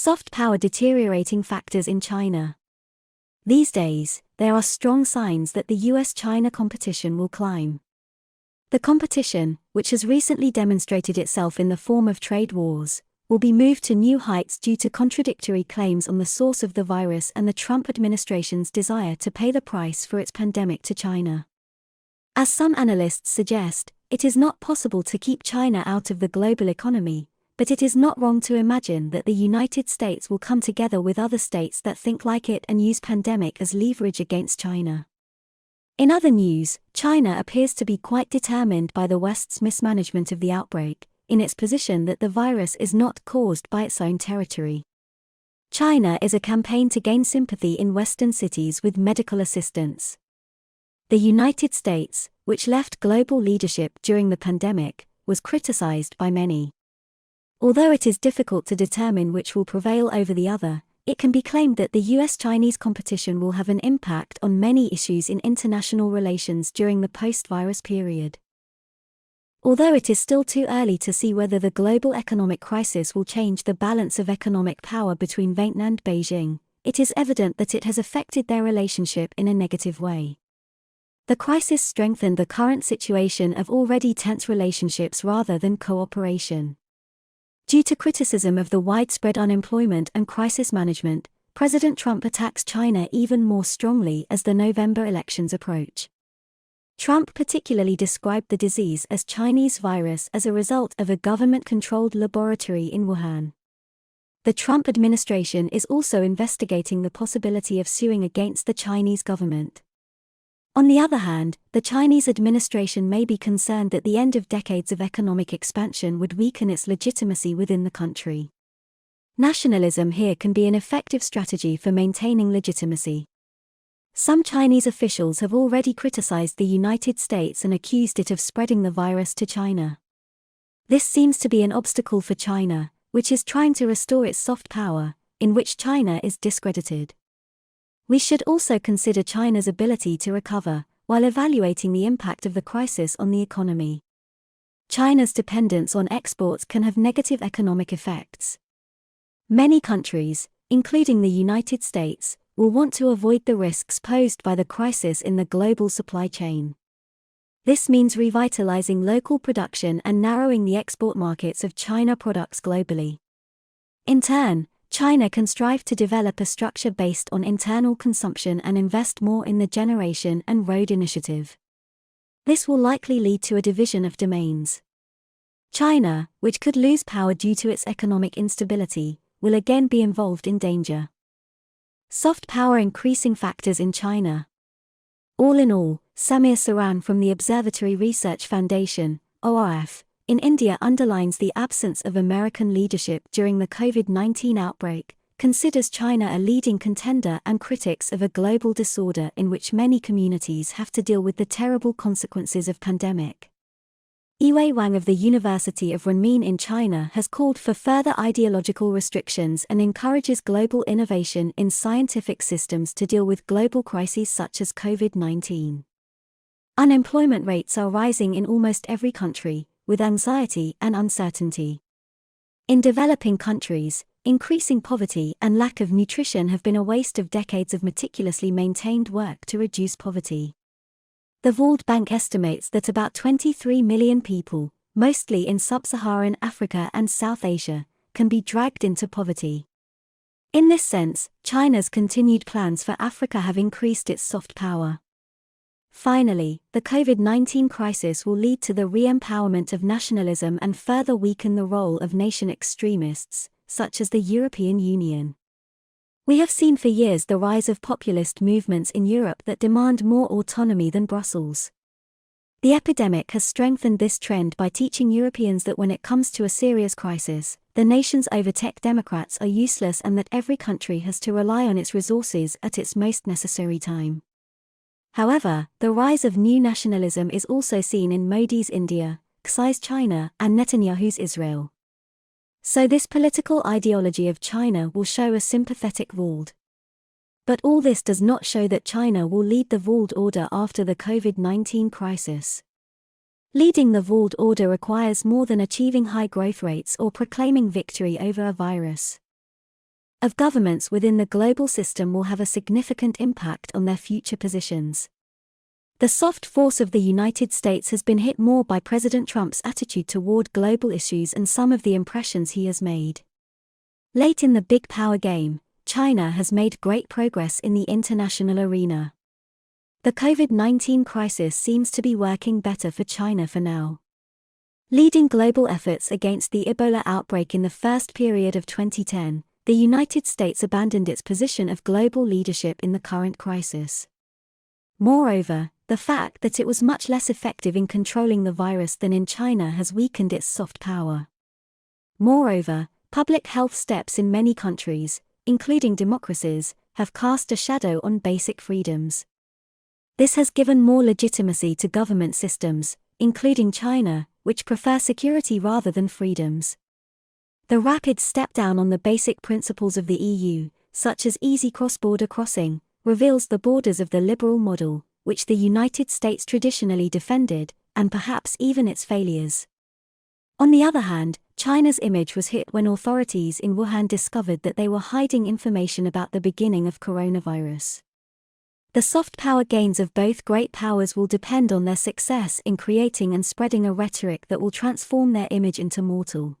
Soft power deteriorating factors in China. These days, there are strong signs that the US-China competition will climb. The competition, which has recently demonstrated itself in the form of trade wars, will be moved to new heights due to contradictory claims on the source of the virus and the Trump administration's desire to pay the price for its pandemic to China. As some analysts suggest, it is not possible to keep China out of the global economy, but it is not wrong to imagine that the United States will come together with other states that think like it and use pandemic as leverage against China. In other news, China appears to be quite determined by the West's mismanagement of the outbreak, in its position that the virus is not caused by its own territory. China is a campaign to gain sympathy in Western cities with medical assistance. The United States, which left global leadership during the pandemic, was criticized by many. Although it is difficult to determine which will prevail over the other, it can be claimed that the US-Chinese competition will have an impact on many issues in international relations during the post-virus period. Although it is still too early to see whether the global economic crisis will change the balance of economic power between Vietnam and Beijing, it is evident that it has affected their relationship in a negative way. The crisis strengthened the current situation of already tense relationships rather than cooperation. Due to criticism of the widespread unemployment and crisis management, President Trump attacks China even more strongly as the November elections approach. Trump particularly described the disease as Chinese virus as a result of a government-controlled laboratory in Wuhan. The Trump administration is also investigating the possibility of suing against the Chinese government. On the other hand, the Chinese administration may be concerned that the end of decades of economic expansion would weaken its legitimacy within the country. Nationalism here can be an effective strategy for maintaining legitimacy. Some Chinese officials have already criticized the United States and accused it of spreading the virus to China. This seems to be an obstacle for China, which is trying to restore its soft power, in which China is discredited. We should also consider China's ability to recover, while evaluating the impact of the crisis on the economy. China's dependence on exports can have negative economic effects. Many countries, including the United States, will want to avoid the risks posed by the crisis in the global supply chain. This means revitalizing local production and narrowing the export markets of China products globally. In turn, China can strive to develop a structure based on internal consumption and invest more in the generation and road initiative. This will likely lead to a division of domains. China, which could lose power due to its economic instability, will again be involved in danger. Soft power increasing factors in China. All in all, Samir Saran from the Observatory Research Foundation, ORF, in India underlines the absence of American leadership during the COVID-19 outbreak, considers China a leading contender and critics of a global disorder in which many communities have to deal with the terrible consequences of pandemic. Yiwei Wang of the University of Renmin in China has called for further ideological restrictions and encourages global innovation in scientific systems to deal with global crises such as COVID-19. Unemployment rates are rising in almost every country, with anxiety and uncertainty. In developing countries, increasing poverty and lack of nutrition have been a waste of decades of meticulously maintained work to reduce poverty. The World Bank estimates that about 23 million people, mostly in sub-Saharan Africa and South Asia, can be dragged into poverty. In this sense, China's continued plans for Africa have increased its soft power. Finally, the COVID-19 crisis will lead to the re-empowerment of nationalism and further weaken the role of nation extremists, such as the European Union. We have seen for years the rise of populist movements in Europe that demand more autonomy than Brussels. The epidemic has strengthened this trend by teaching Europeans that when it comes to a serious crisis, the nations overtake democrats are useless and that every country has to rely on its resources at its most necessary time. However, the rise of new nationalism is also seen in Modi's India, Xi's China, and Netanyahu's Israel. So this political ideology of China will show a sympathetic world. But all this does not show that China will lead the world order after the COVID-19 crisis. Leading the world order requires more than achieving high growth rates or proclaiming victory over a virus. of governments within the global system will have a significant impact on their future positions. The soft force of the United States has been hit more by President Trump's attitude toward global issues and some of the impressions he has made. Late in the big power game, China has made great progress in the international arena. The COVID-19 crisis seems to be working better for China for now. Leading global efforts against the Ebola outbreak in the first period of 2010, the United States abandoned its position of global leadership in the current crisis. Moreover, the fact that it was much less effective in controlling the virus than in China has weakened its soft power. Moreover, public health steps in many countries, including democracies, have cast a shadow on basic freedoms. This has given more legitimacy to government systems, including China, which prefer security rather than freedoms. The rapid step down on the basic principles of the EU, such as easy cross-border crossing, reveals the borders of the liberal model, which the United States traditionally defended, and perhaps even its failures. On the other hand, China's image was hit when authorities in Wuhan discovered that they were hiding information about the beginning of coronavirus. The soft power gains of both great powers will depend on their success in creating and spreading a rhetoric that will transform their image into mortal.